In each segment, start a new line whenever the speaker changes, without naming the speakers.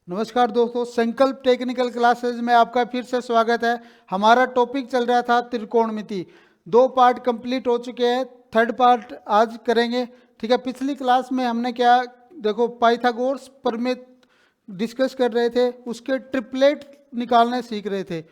नमस्कार दोस्तों, संकल्प टेक्निकल क्लासेस में आपका फिर से स्वागत है। हमारा टॉपिक चल रहा था त्रिकोणमिति। 2 पार्ट कंप्लीट हो चुके हैं, 3rd पार्ट आज करेंगे। ठीक है, पिछली क्लास में हमने क्या देखो पाइथागोरस प्रमेय डिस्कस कर रहे थे, उसके ट्रिपलेट निकालने सीख रहे थे।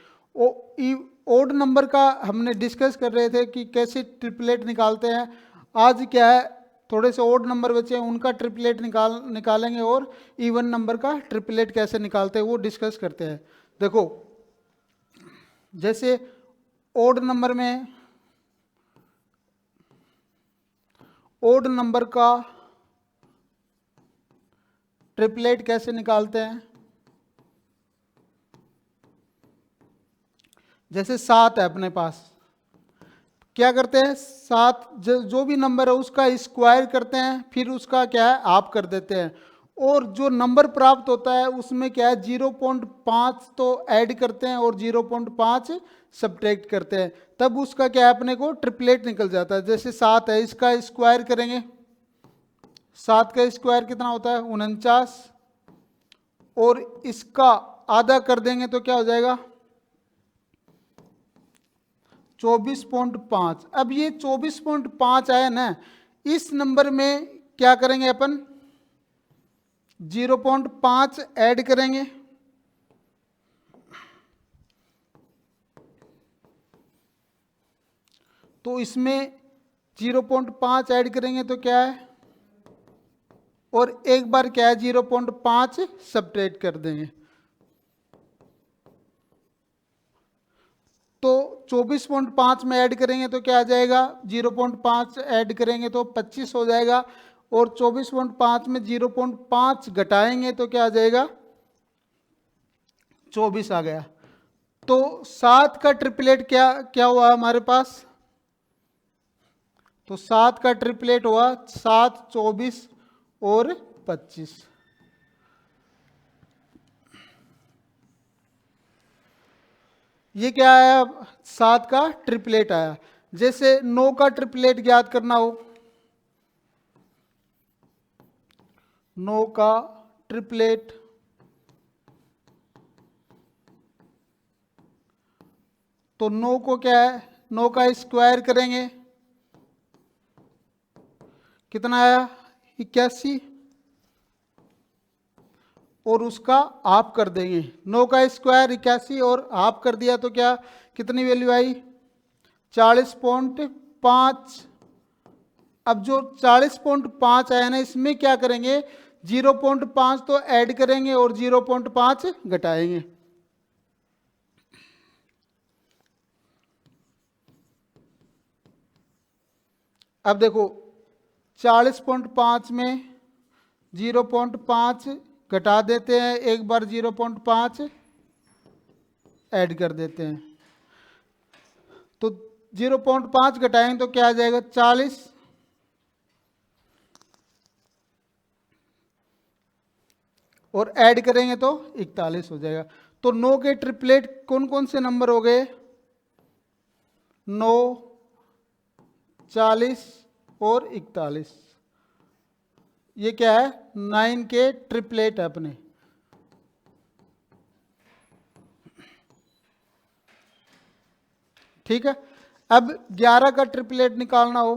ओड नंबर का हमने डिस्कस कर रहे थे कि कैसे ट्रिपलेट निकालते हैं। आज क्या है, थोड़े से ओड नंबर बचे हैं, उनका ट्रिपलेट निकालेंगे और इवन नंबर का ट्रिपलेट कैसे निकालते हैं वो डिस्कस करते हैं। देखो, जैसे ओड नंबर का ट्रिपलेट कैसे निकालते हैं। जैसे 7 है अपने पास, क्या करते हैं, 7 जो भी नंबर है उसका स्क्वायर करते हैं, फिर उसका क्या है आप कर देते हैं, और जो नंबर प्राप्त होता है उसमें क्या है 0.5 तो ऐड करते हैं और 0.5 सब्ट्रैक्ट करते हैं, तब उसका क्या है अपने को ट्रिपलेट निकल जाता है। जैसे 7 है, इसका स्क्वायर करेंगे, 7 का स्क्वायर कितना होता है 49, और इसका आधा कर देंगे तो क्या हो जाएगा 24.5। अब ये 24.5 आया ना, इस नंबर में क्या करेंगे अपन 0.5 ऐड करेंगे, तो इसमें 0.5 ऐड करेंगे तो क्या है, और एक बार क्या है 0.5 सब्ट्रैक्ट कर देंगे, तो 24.5 में ऐड करेंगे तो क्या आ जाएगा 0.5 ऐड करेंगे तो 25 हो जाएगा, और 24.5 में 0.5 घटाएंगे तो क्या आ जाएगा 24 आ गया। तो 7 का ट्रिपलेट क्या क्या हुआ हमारे पास, तो 7 का ट्रिपलेट हुआ 7, 24 और 25। ये क्या आया 7 का ट्रिपलेट आया। जैसे 9 का ट्रिपलेट ज्ञात करना हो, 9 का ट्रिपलेट, तो 9 को क्या है 9 का स्क्वायर करेंगे, कितना आया 81, और उसका हाफ कर देंगे। 9 का स्क्वायर 81 और हाफ कर दिया तो क्या कितनी वैल्यू आई 40.5। अब जो 40.5 आया ना, इसमें क्या करेंगे 0.5 तो ऐड करेंगे और 0.5 घटाएंगे। अब देखो 40.5 में 0.5 घटा देते हैं, एक बार 0.5 ऐड कर देते हैं, तो 0.5 घटाएंगे तो क्या आ जाएगा 40, और ऐड करेंगे तो 41 हो जाएगा। तो 9 के ट्रिपलेट कौन कौन से नंबर हो गए 9, 40 और 41। ये क्या है 9 के ट्रिपलेट है अपने। ठीक है, अब 11 का ट्रिपलेट निकालना हो,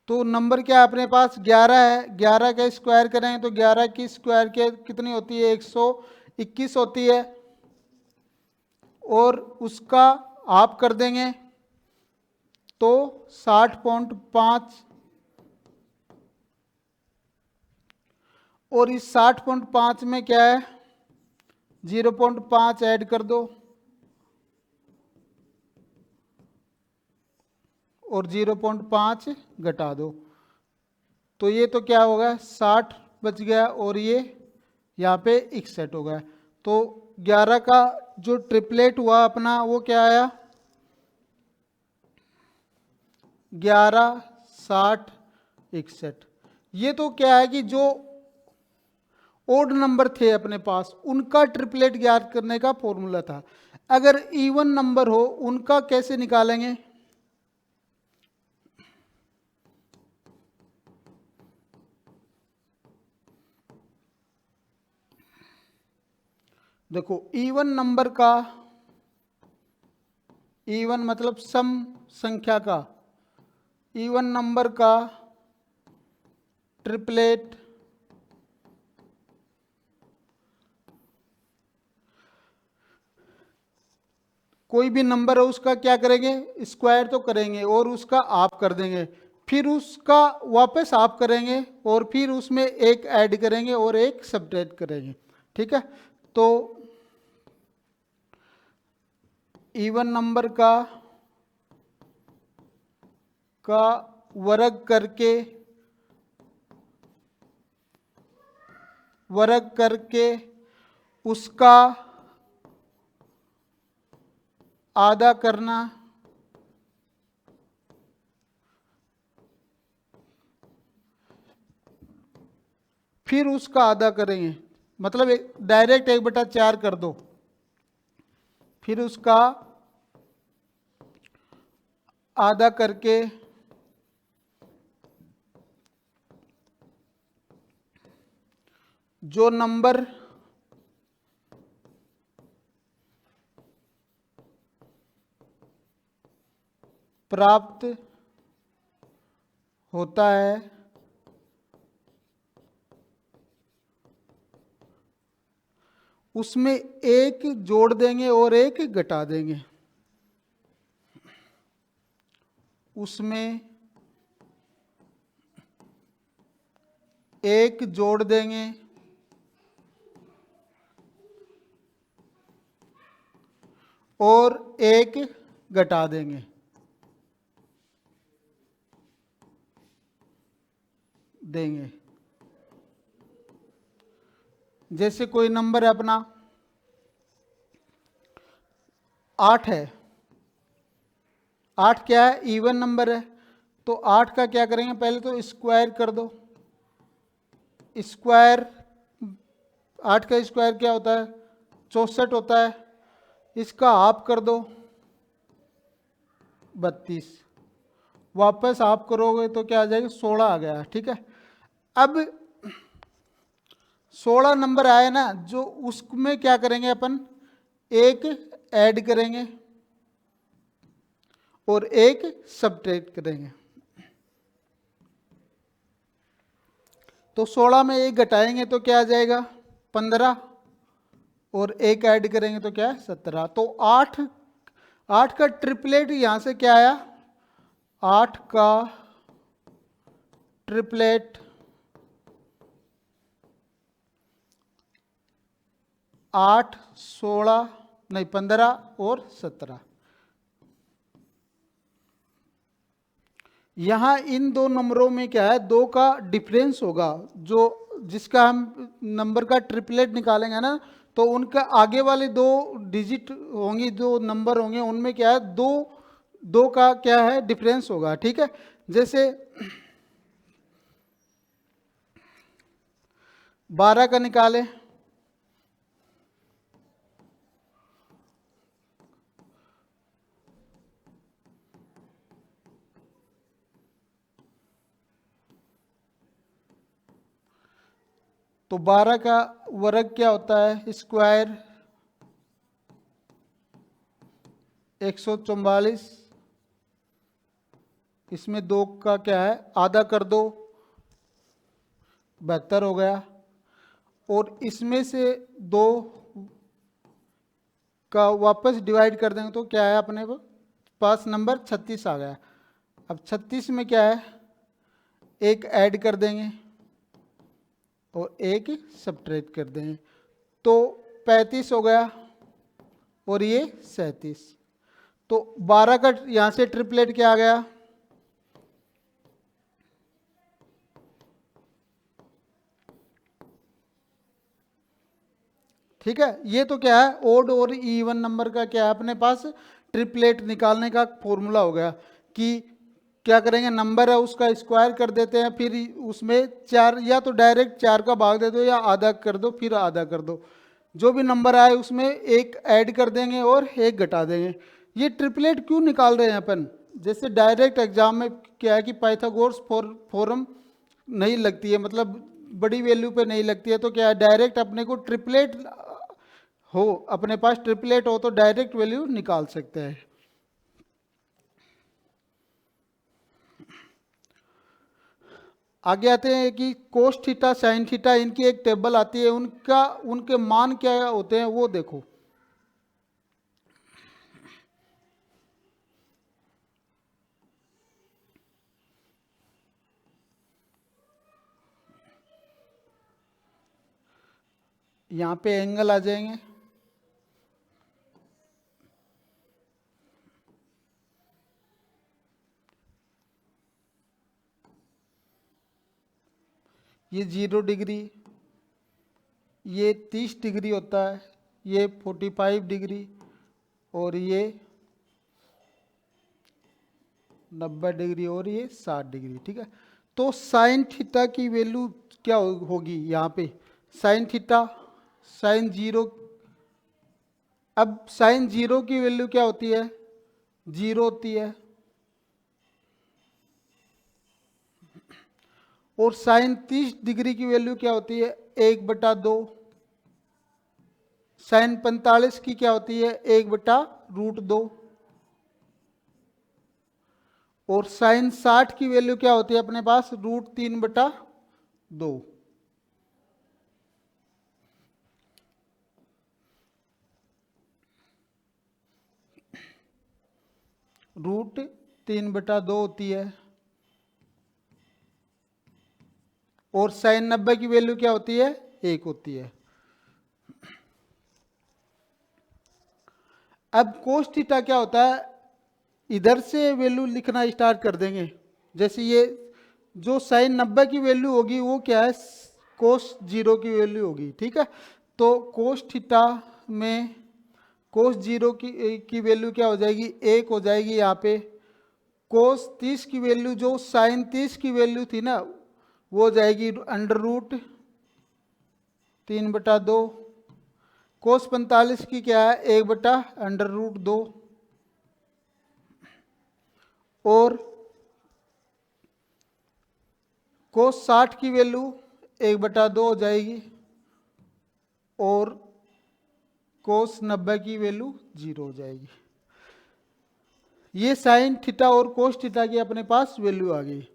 तो नंबर क्या है अपने पास 11 है, 11 का स्क्वायर करेंगे तो 11 की स्क्वायर के कितनी होती है 121 होती है, और उसका हाफ कर देंगे तो 60.5, और इस 60.5 में क्या है 0.5 ऐड कर दो और 0.5 घटा दो, तो ये तो क्या होगा 60 बच गया, और ये यहाँ पे 61 हो गया। तो 11 का जो ट्रिपलेट हुआ अपना वो क्या आया 11, 60, 61। ये तो क्या है कि जो ओड नंबर थे अपने पास, उनका ट्रिपलेट ज्ञात करने का फॉर्मूला था। अगर इवन नंबर हो उनका कैसे निकालेंगे? देखो इवन नंबर का, इवन मतलब सम संख्या का, इवन नंबर का ट्रिपलेट कोई भी नंबर है उसका क्या करेंगे, स्क्वायर तो करेंगे और उसका हाफ कर देंगे, फिर उसका वापस हाफ करेंगे और फिर उसमें एक ऐड करेंगे और एक सब्ट्रैक्ट करेंगे। ठीक है, तो इवन नंबर का वर्ग करके उसका आधा करना, फिर उसका आधा करेंगे, मतलब डायरेक्ट 1/4 कर दो, फिर उसका आधा करके जो नंबर प्राप्त होता है उसमें एक जोड़ देंगे और एक घटा देंगे, उसमें एक जोड़ देंगे और एक घटा देंगे। जैसे कोई नंबर है अपना 8 है, 8 क्या है, इवन नंबर है, तो 8 का क्या करेंगे, पहले तो स्क्वायर कर दो, स्क्वायर 8 का स्क्वायर क्या होता है, 64 होता है, इसका हाफ कर दो 32, वापस हाफ करोगे तो क्या आ जाएगा, 16 आ गया। ठीक है, अब 16 नंबर आए ना, जो उसमें क्या करेंगे अपन, एक ऐड करेंगे और एक सब्ट्रैक्ट करेंगे, तो 16 में एक घटाएंगे तो क्या आ जाएगा 15 और एक ऐड करेंगे तो क्या है 17। तो 8 का ट्रिपलेट यहां से क्या आया, 8 का ट्रिपलेट 8, 16 नहीं 15 और 17। यहां इन दो नंबरों में क्या है, 2 का डिफरेंस होगा, जो जिसका हम नंबर का ट्रिपलेट निकालेंगे ना, तो उनका आगे वाले 2 डिजिट होंगी, जो नंबर होंगे उनमें क्या है, दो का क्या है डिफरेंस होगा। ठीक है, जैसे 12 का निकाले, तो 12 का वर्ग क्या होता है, स्क्वायर 144, इसमें 2 का क्या है आधा कर दो 72 हो गया, और इसमें से 2 का वापस डिवाइड कर देंगे तो क्या है अपने पास नंबर 36 आ गया। अब 36 में क्या है, एक ऐड कर देंगे और एक सब्ट्रैक्ट कर देंगे, तो 35 हो गया और ये 37। तो 12 का यहां से ट्रिपलेट क्या आ गया, ठीक है। ये तो क्या है, ओड और इवन नंबर का क्या है अपने पास ट्रिपलेट निकालने का फॉर्मूला हो गया कि क्या करेंगे, नंबर है उसका स्क्वायर कर देते हैं, फिर उसमें 4 या तो डायरेक्ट 4 का भाग दे दो या आधा कर दो, फिर आधा कर दो। जो भी नंबर आए उसमें एक ऐड कर देंगे और एक घटा देंगे। ये ट्रिपलेट क्यों निकाल रहे हैं अपन, जैसे डायरेक्ट एग्जाम में क्या है कि पाइथागोरस थ्योरम नहीं लगती है, मतलब बड़ी वैल्यू पे नहीं लगती है, तो क्या है डायरेक्ट अपने को ट्रिपलेट हो, अपने पास ट्रिपलेट हो तो डायरेक्ट वैल्यू निकाल सकते हैं। आगे आते हैं कि कोस थीटा साइन थीटा, इनकी एक टेबल आती है, उनके मान क्या होते हैं वो देखो। यहाँ पे एंगल आ जाएंगे, ये 0 डिग्री, ये 30 डिग्री होता है, ये 45 डिग्री, और ये 90 डिग्री, और ये 60 डिग्री। ठीक है, तो साइन थीटा की वैल्यू क्या होगी यहाँ पे, साइन थीटा साइन 0। अब साइन 0 की वैल्यू क्या होती है, 0 होती है, और साइन 30 डिग्री की वैल्यू क्या होती है, 1/2। साइन 45 की क्या होती है, 1/√2। और साइन 60 की वैल्यू क्या होती है अपने पास, √3/2। √3/2 होती है। और साइन 90 की वैल्यू क्या होती है, 1 होती है। अब कोस थीटा क्या होता है, इधर से वैल्यू लिखना स्टार्ट कर देंगे। जैसे ये जो साइन 90 की वैल्यू होगी वो क्या है, कोस 0 की वैल्यू होगी। ठीक है, तो कोस थीटा में कोस 0 की वैल्यू क्या हो जाएगी, 1 हो जाएगी यहाँ पे। कोस 30 की वैल्यू, जो साइन 30 की वैल्यू थी ना, वो हो जाएगी √3/2। कोस 45 की क्या है, 1/√2। और कोस 60 की वैल्यू 1/2 हो जाएगी, और कोस 90 की वैल्यू 0 हो जाएगी। ये साइन थीटा और कोस थीटा की अपने पास वैल्यू आ गई।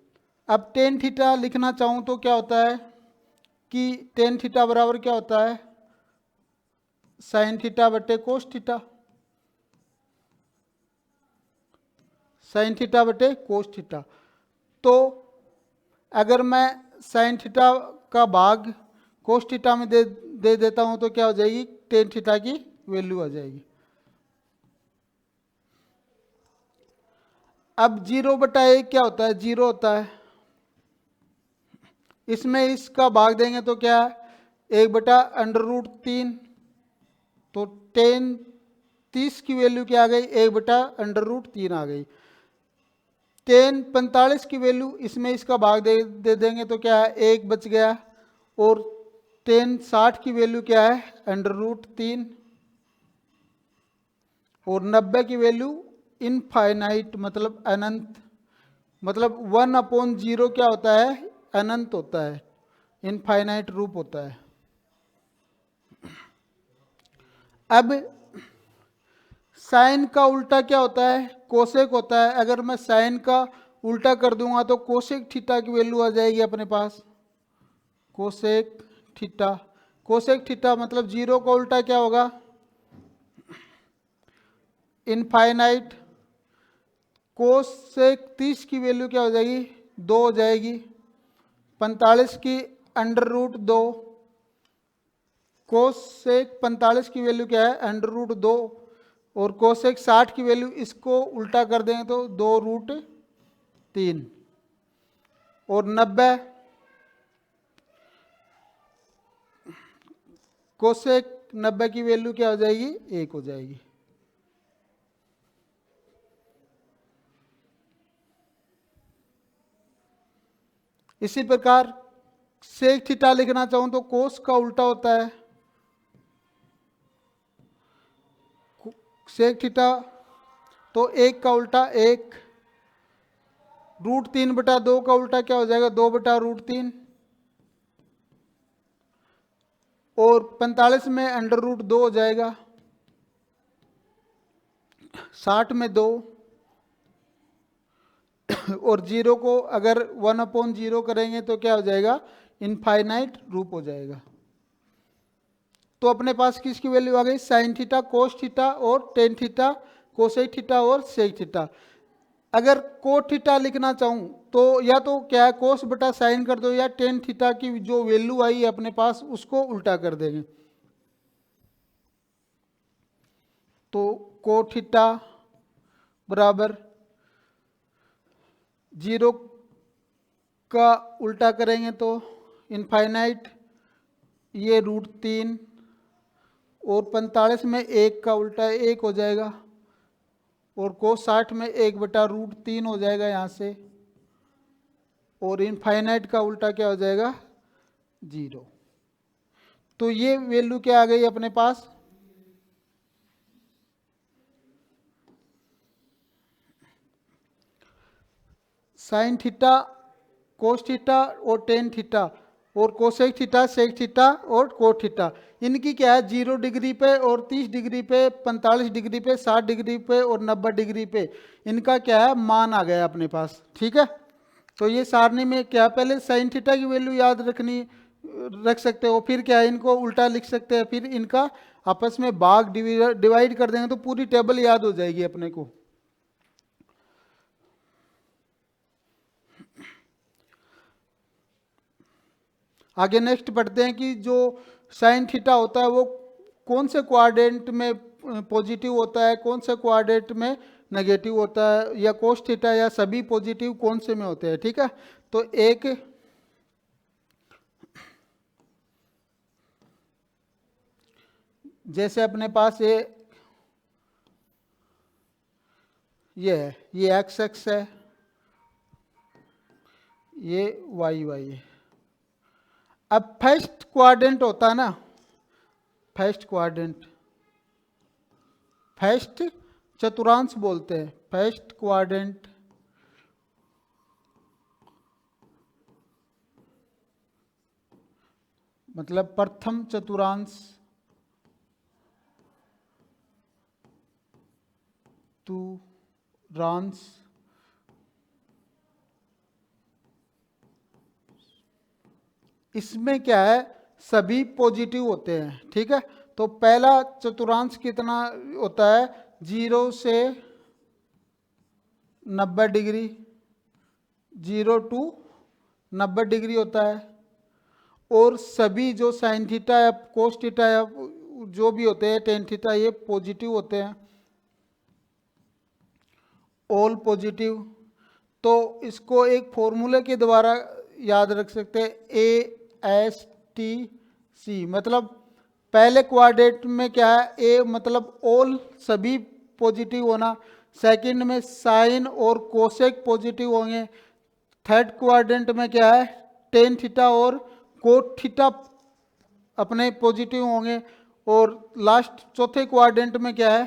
अब टेन थीटा लिखना चाहूँ तो क्या होता है कि टेन थीटा बराबर क्या होता है, साइन थीटा बटे कोस थीटा, साइन थीटा बटे कोस थीटा। तो अगर मैं साइन थीटा का भाग कोस थीटा में दे देता हूं तो क्या हो जाएगी, टेन थीटा की वैल्यू आ जाएगी। अब 0/1 क्या होता है, 0 होता है। इसमें इसका भाग देंगे तो क्या है, 1/√3। तो टेन 30 की वैल्यू क्या आ गई, 1/√3 आ गई। टेन 45 की वैल्यू, इसमें इसका भाग दे देंगे तो क्या है, 1 बच गया। और टेन 60 की वैल्यू क्या है, √3। और 90 की वैल्यू इनफाइनाइट, मतलब अनंत, मतलब 1/0 क्या होता है, अनंत होता है, इनफाइनाइट रूप होता है। अब साइन का उल्टा क्या होता है, कोसेक होता है। अगर मैं साइन का उल्टा कर दूंगा तो कोसेक थीटा की वैल्यू आ जाएगी अपने पास, कोसेक थीटा। कोसेक थीटा मतलब 0 का उल्टा क्या होगा, इनफाइनाइट। कोसेक 30 की वैल्यू क्या हो जाएगी, 2 हो जाएगी। 45 की √2। कोसेक 45 की वैल्यू क्या है, √2। और कोसेक 60 की वैल्यू, इसको उल्टा कर देंगे तो 2√3। और 90, कोसेक 90 की वैल्यू क्या हो जाएगी, 1 हो जाएगी। इसी प्रकार सेक थीटा लिखना चाहूं तो कोस का उल्टा होता है सेक थीटा, तो 1 का उल्टा 1, √3/2 का उल्टा क्या हो जाएगा 2/√3, और 45 में √2 हो जाएगा, 60 में 2, और 0 को अगर 1/0 करेंगे तो क्या हो जाएगा इनफाइनाइट रूप हो जाएगा। तो अपने पास किसकी वैल्यू आ गई साइन थीटा, कोस थीटा और टेन थीटा, कोसेक थीटा और सेक थीटा। अगर कोट थीटा लिखना चाहूं तो या तो क्या है कोस बटा साइन कर दो, या टेन थीटा की जो वैल्यू आई है अपने पास उसको उल्टा कर देंगे। तो कोट थीटा बराबर 0 का उल्टा करेंगे तो इनफाइनाइट, ये √3, और 45 में 1 का उल्टा 1 हो जाएगा, और कोस 60 में 1/√3 हो जाएगा यहाँ से, और इनफाइनाइट का उल्टा क्या हो जाएगा 0। तो ये वैल्यू क्या आ गई अपने पास साइन थीटा, कोस थीटा और टेन थीटा, और कोसेक थीटा, सेक थीटा और कोट थीटा, इनकी क्या है 0 डिग्री पे और 30 डिग्री पे, 45 डिग्री पे, 60 डिग्री पे और 90 डिग्री पे इनका क्या है मान आ गया अपने पास। ठीक है, तो ये सारणी में क्या पहले साइन थीटा की वैल्यू याद रख सकते हो, फिर क्या है इनको उल्टा लिख सकते हैं, फिर इनका आपस में भाग डिवाइड कर देंगे तो पूरी टेबल याद हो जाएगी अपने को। आगे नेक्स्ट पढ़ते हैं कि जो साइन थीटा होता है वो कौन से क्वाड्रेंट में पॉजिटिव होता है, कौन से क्वाड्रेंट में नेगेटिव होता है, या कोस थीटा या सभी पॉजिटिव कौन से में होते हैं। ठीक है, तो एक जैसे अपने पास ये है, ये एक्स एक्स है, ये वाई वाई है। अब फर्स्ट क्वाड्रेंट होता है ना, फर्स्ट क्वाड्रेंट, फर्स्ट चतुर्थांश बोलते हैं, फर्स्ट क्वाड्रेंट मतलब प्रथम चतुर्थांश चतुर्थांश, इसमें क्या है सभी पॉजिटिव होते हैं। ठीक है, तो पहला चतुर्थांश कितना होता है 0 से 90 डिग्री, 0 to 90 डिग्री होता है, और सभी जो साइन थीटा या कोस थीटा या जो भी होते हैं टेन थीटा ये पॉजिटिव होते हैं, ऑल पॉजिटिव। तो इसको एक फॉर्मूले के द्वारा याद रख सकते हैं ASTC, मतलब पहले क्वाड्रेंट में क्या है ए मतलब ऑल सभी पॉजिटिव होना, सेकंड में साइन और कोसेक पॉजिटिव होंगे, थर्ड क्वाड्रेंट में क्या है टेन थीटा और कोट थीटा अपने पॉजिटिव होंगे, और लास्ट चौथे क्वाड्रेंट में क्या है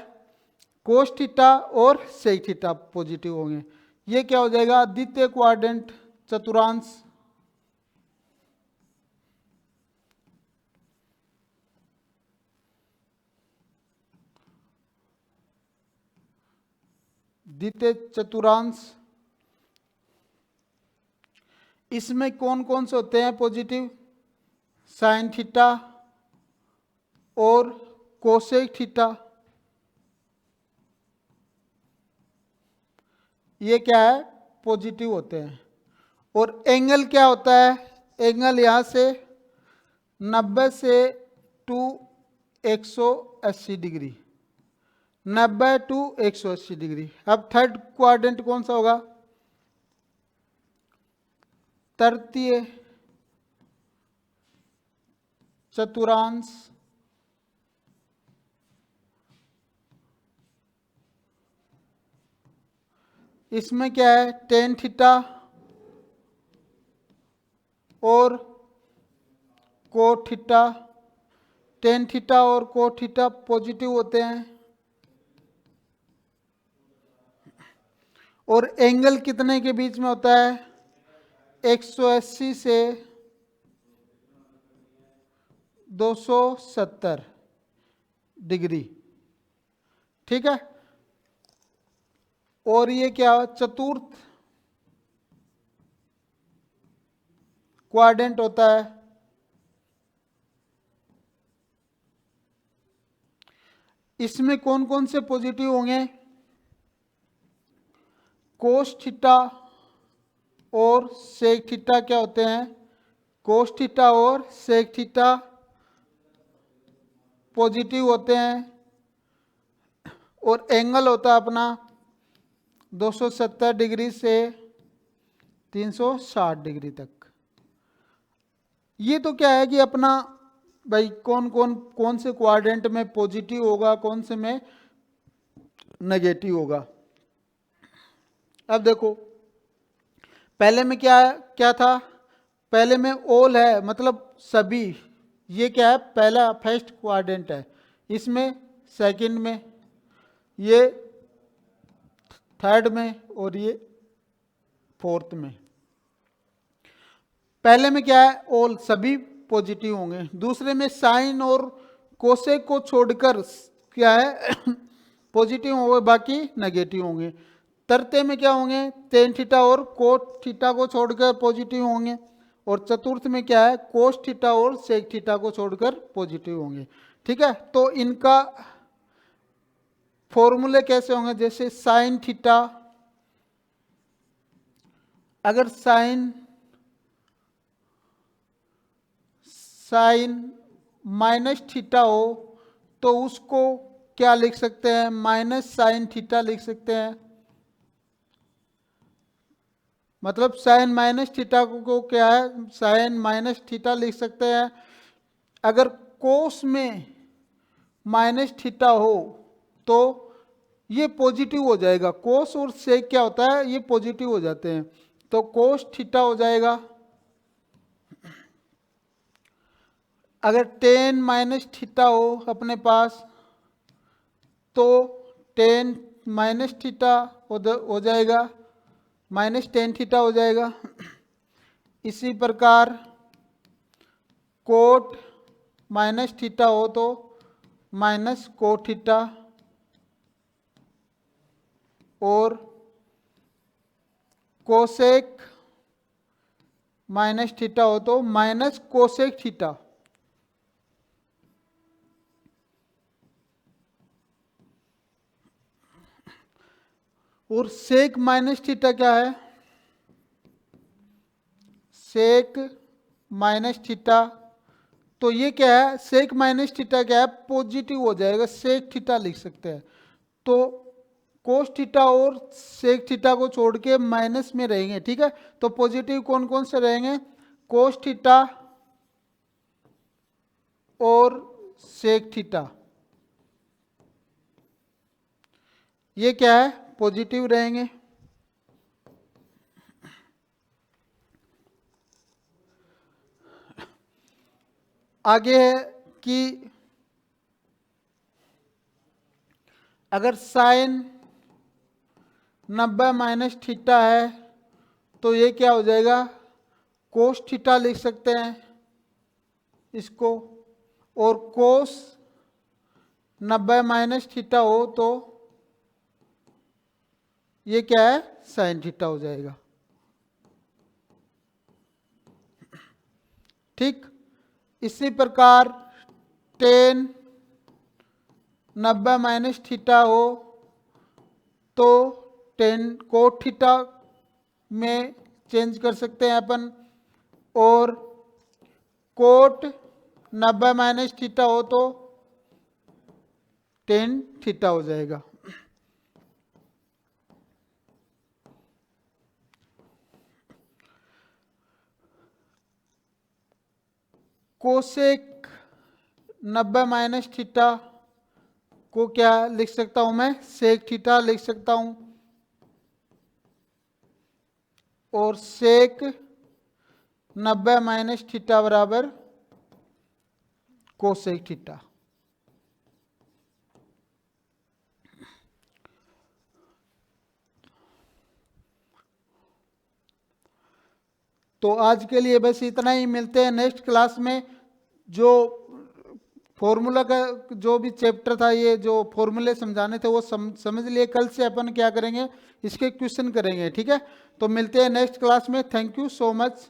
कोस थीटा और सेक थीटा पॉजिटिव होंगे। ये क्या हो जाएगा द्वितीय क्वाड्रेंट चतुर्थांश। द्वितीय चतुर्थांश, इसमें कौन कौन से होते हैं पॉजिटिव, साइन थीटा और कोसेक थीटा, ये क्या है पॉजिटिव होते हैं। और एंगल क्या होता है, एंगल यहाँ से 90 से टू 180 डिग्री, 90 to 180 डिग्री। अब थर्ड क्वाड्रेंट कौन सा होगा तृतीय चतुर्थांश, इसमें क्या है टेन थीटा और कोट थीटा, टेन थीटा और कोट थीटा पॉजिटिव होते हैं। और एंगल कितने के बीच में होता है? 180 से 270 डिग्री, ठीक है। और ये क्या चतुर्थ क्वाड्रेंट होता है। इसमें कौन कौन से पॉजिटिव होंगे? कोस थीटा और सेक थीटा क्या होते हैं? कोस थीटा और सेक थीटा पॉजिटिव होते हैं। और एंगल होता है अपना 270 डिग्री से 360 डिग्री तक। ये तो क्या है कि अपना भाई कौन से क्वाड्रेंट में पॉजिटिव होगा, कौन से में नेगेटिव होगा। अब देखो पहले में क्या था? पहले में ऑल है, मतलब सभी। ये क्या है? पहला फर्स्ट क्वाड्रेंट है, इसमें सेकंड में, ये थर्ड में और ये फोर्थ में। पहले में क्या है? ऑल, सभी पॉजिटिव होंगे। दूसरे में साइन और कोसेक को छोड़कर क्या है? पॉजिटिव होंगे, बाकी नेगेटिव होंगे। तरते में क्या होंगे? टेन थीटा और कोट थीटा को छोड़कर पॉजिटिव होंगे। और चतुर्थ में क्या है? कोस थीटा और सेक थीटा को छोड़कर पॉजिटिव होंगे, ठीक है। तो इनका फॉर्मूले कैसे होंगे? जैसे साइन थीटा, अगर साइन माइनस थीटा हो तो उसको क्या लिख सकते हैं? माइनस साइन थीटा लिख सकते हैं। मतलब साइन माइनस थीटा को क्या है? साइन माइनस थीटा लिख सकते हैं। अगर कोस में माइनस थीटा हो तो ये पॉजिटिव हो जाएगा। कोस और सेक क्या होता है? ये पॉजिटिव हो जाते हैं, तो कोस थीटा हो जाएगा। अगर टेन माइनस थीटा हो अपने पास तो टेन माइनस थीटा हो जाएगा, माइनस टेन थीटा हो जाएगा। इसी प्रकार कोट माइनस थीटा हो तो माइनस कोट थीटा, और कोसेक माइनस थीटा हो तो माइनस कोसेक थीटा। और सेक माइनस थीटा क्या है? सेक माइनस थीटा, तो ये क्या है? सेक माइनस थीटा क्या है? पॉजिटिव हो जाएगा, सेक थीटा लिख सकते हैं। तो कोस थीटा और सेक थीटा को छोड़ के माइनस में रहेंगे, ठीक है। तो पॉजिटिव कौन कौन से रहेंगे? कोस थीटा और सेक थीटा, ये क्या है? पॉजिटिव रहेंगे। आगे है कि अगर साइन 90 माइनस थीटा है तो ये क्या हो जाएगा? कोस थीटा लिख सकते हैं इसको। और कोस 90 माइनस थीटा हो तो ये क्या है? साइन थीटा हो जाएगा, ठीक। इसी प्रकार टेन 90 माइनस थीटा हो तो टेन कोट थीटा में चेंज कर सकते हैं अपन। और कोट 90 माइनस थीटा हो तो टेन थीटा हो जाएगा। कोसेक 90 माइनस थीटा को क्या लिख सकता हूं मैं? सेक थीटा लिख सकता हूं। और सेक 90 माइनस थीटा बराबर कोसेक थीटा। तो आज के लिए बस इतना ही, मिलते हैं नेक्स्ट क्लास में। जो फॉर्मूला का जो भी चैप्टर था, ये जो फॉर्मूले समझाने थे वो समझ लिए। कल से अपन क्या करेंगे, इसके क्वेश्चन करेंगे, ठीक है। तो मिलते हैं नेक्स्ट क्लास में। Thank you so much.